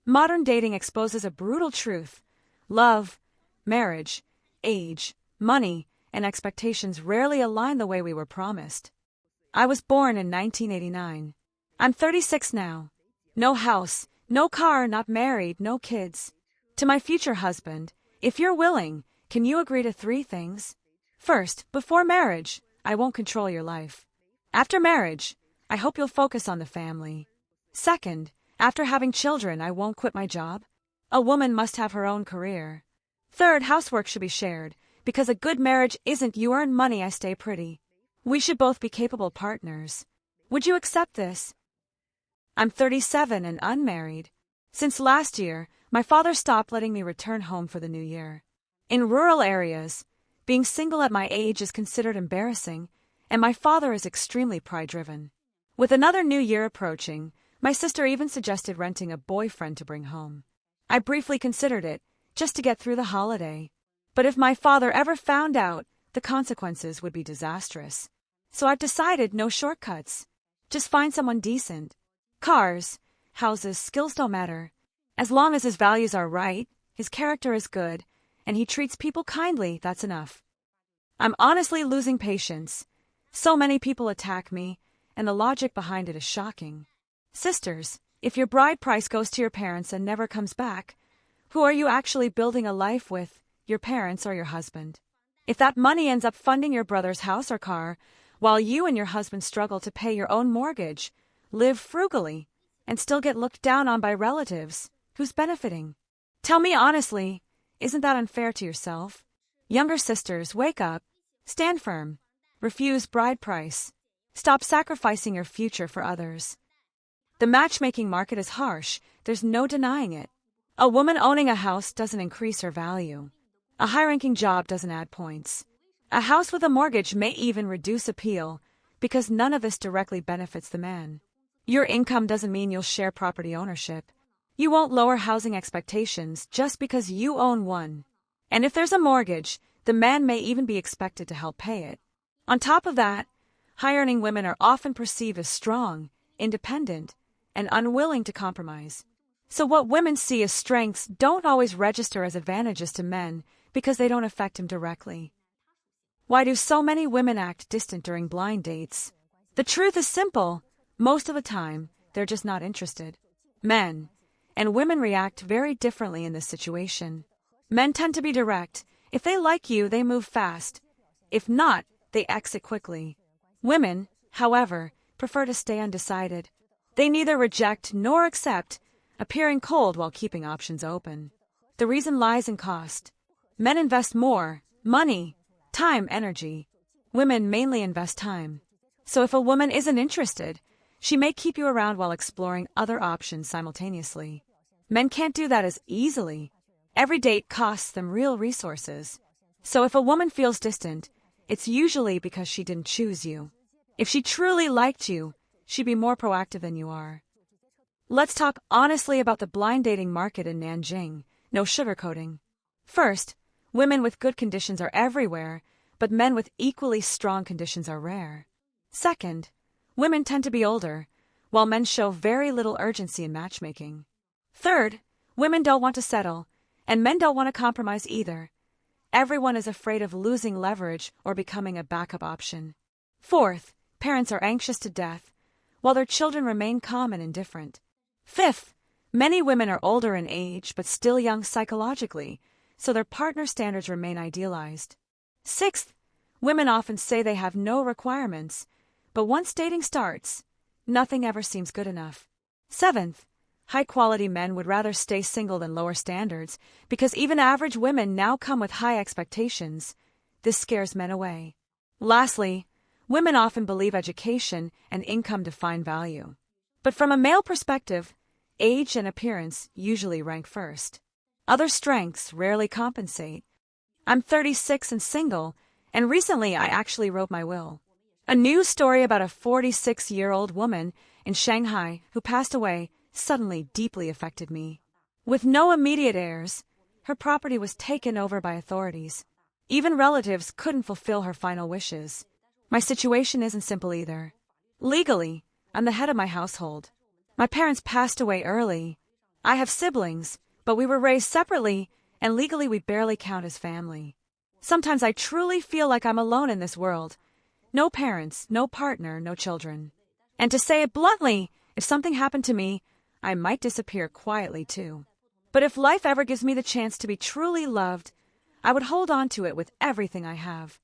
Modern dating exposes a brutal truth. Love, marriage, age, money, and expectations rarely align the way we were promised. I was born in 1989. I'm 36 now. No house, no car, not married, no kids. To my future husband, if you're willing, can you agree to 3 things? First, before marriage, I won't control your life. After marriage, I hope you'll focus on the family. Second, after having children, I won't quit my job. A woman must have her own career. Third, housework should be shared, because a good marriage isn't you earn money, I stay pretty. We should both be capable partners. Would you accept this? I'm 37 and unmarried. Since last year, my father stopped letting me return home for the new year. In rural areas, being single at my age is considered embarrassing, and my father is extremely pride-driven. With another new year approaching, my sister even suggested renting a boyfriend to bring home. I briefly considered it, just to get through the holiday. But if my father ever found out, the consequences would be disastrous. So I've decided no shortcuts. Just find someone decent. Cars, houses, skills don't matter. As long as his values are right, his character is good, and he treats people kindly, that's enough. I'm honestly losing patience. So many people attack me, and the logic behind it is shocking. Sisters, if your bride price goes to your parents and never comes back, who are you actually building a life with, your parents or your husband? If that money ends up funding your brother's house or car, while you and your husband struggle to pay your own mortgage, live frugally, and still get looked down on by relatives, who's benefiting? Tell me honestly, isn't that unfair to yourself? Younger sisters, wake up. Stand firm. Refuse bride price. Stop sacrificing your future for others. The matchmaking market is harsh, there's no denying it. A woman owning a house doesn't increase her value. A high-ranking job doesn't add points. A house with a mortgage may even reduce appeal, because none of this directly benefits the man. Your income doesn't mean you'll share property ownership. You won't lower housing expectations just because you own one. And if there's a mortgage, the man may even be expected to help pay it. On top of that, high-earning women are often perceived as strong, independent, and unwilling to compromise. So what women see as strengths don't always register as advantages to men because they don't affect him directly. Why do so many women act distant during blind dates? The truth is simple. Most of the time, they're just not interested. Men and women react very differently in this situation. Men tend to be direct. If they like you, they move fast. If not, they exit quickly. Women, however, prefer to stay undecided. They neither reject nor accept, appearing cold while keeping options open. The reason lies in cost. Men invest more, money, time, energy. Women mainly invest time. So if a woman isn't interested, she may keep you around while exploring other options simultaneously. Men can't do that as easily. Every date costs them real resources. So if a woman feels distant, it's usually because she didn't choose you. If she truly liked you, she'd be more proactive than you are. Let's talk honestly about the blind dating market in Nanjing. No sugarcoating. First, women with good conditions are everywhere, but men with equally strong conditions are rare. Second, women tend to be older, while men show very little urgency in matchmaking. Third, women don't want to settle, and men don't want to compromise either. Everyone is afraid of losing leverage or becoming a backup option. Fourth, parents are anxious to death, while their children remain calm and indifferent. Fifth, many women are older in age but still young psychologically, so their partner standards remain idealized. Sixth, women often say they have no requirements, but once dating starts, nothing ever seems good enough. Seventh, high-quality men would rather stay single than lower standards, because even average women now come with high expectations. This scares men away. Lastly, women often believe education and income define value. But from a male perspective, age and appearance usually rank first. Other strengths rarely compensate. I'm 36 and single, and recently I actually wrote my will. A news story about a 46-year-old woman in Shanghai who passed away suddenly deeply affected me. With no immediate heirs, her property was taken over by authorities. Even relatives couldn't fulfill her final wishes. My situation isn't simple either. Legally, I'm the head of my household. My parents passed away early, I have siblings, but we were raised separately, and legally we barely count as family. Sometimes I truly feel like I'm alone in this world. No parents, no partner, no children. And to say it bluntly, if something happened to me, I might disappear quietly too. But if life ever gives me the chance to be truly loved, I would hold on to it with everything I have.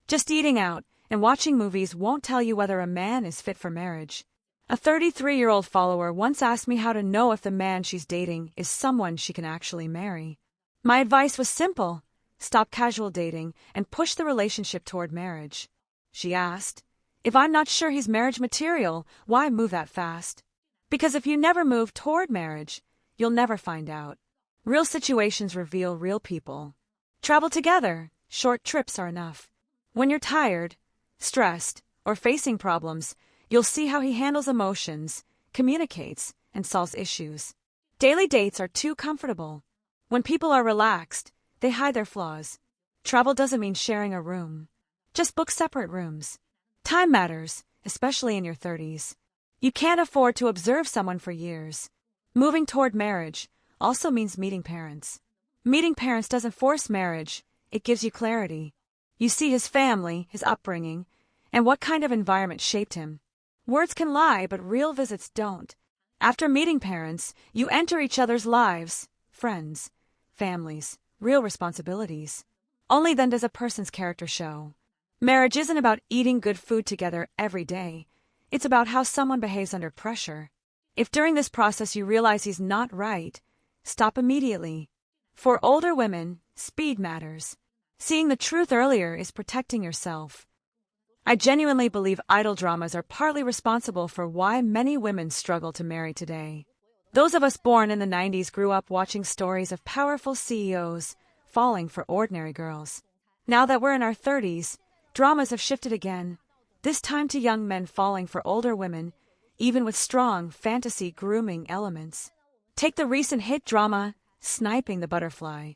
Just eating out and watching movies won't tell you whether a man is fit for marriage. A 33-year-old follower once asked me how to know if the man she's dating is someone she can actually marry. My advice was simple: stop casual dating and push the relationship toward marriage. She asked, if I'm not sure he's marriage material, why move that fast? Because if you never move toward marriage, you'll never find out. Real situations reveal real people. Travel together. Short trips are enough. When you're tired, stressed, or facing problems, you'll see how he handles emotions, communicates, and solves issues. Daily dates are too comfortable. When people are relaxed, they hide their flaws. Travel doesn't mean sharing a room. Just book separate rooms. Time matters, especially in your 30s. You can't afford to observe someone for years. Moving toward marriage also means meeting parents. Meeting parents doesn't force marriage, it gives you clarity. You see his family, his upbringing, and what kind of environment shaped him. Words can lie, but real visits don't. After meeting parents, you enter each other's lives, friends, families, real responsibilities. Only then does a person's character show. Marriage isn't about eating good food together every day. It's about how someone behaves under pressure. If during this process you realize he's not right, stop immediately. For older women, speed matters. Seeing the truth earlier is protecting yourself. I genuinely believe idol dramas are partly responsible for why many women struggle to marry today. Those of us born in the 90s grew up watching stories of powerful CEOs falling for ordinary girls. Now that we're in our 30s, dramas have shifted again, this time to young men falling for older women, even with strong fantasy grooming elements. Take the recent hit drama, Sniping the Butterfly.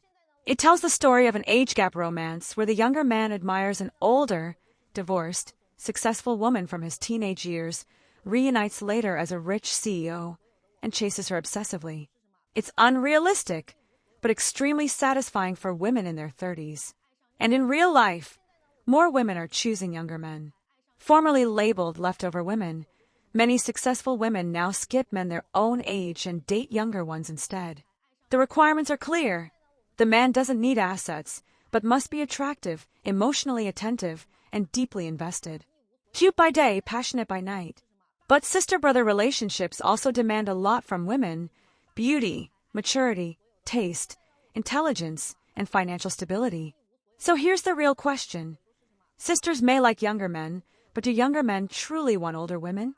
It tells the story of an age gap romance where the younger man admires an older, divorced, successful woman from his teenage years, reunites later as a rich CEO, and chases her obsessively. It's unrealistic, but extremely satisfying for women in their 30s. And in real life, more women are choosing younger men. Formerly labeled leftover women, many successful women now skip men their own age and date younger ones instead. The requirements are clear. The man doesn't need assets, but must be attractive, emotionally attentive, and deeply invested. Cute by day, passionate by night. But sister-brother relationships also demand a lot from women: beauty, maturity, taste, intelligence, and financial stability. So here's the real question. Sisters may like younger men, but do younger men truly want older women?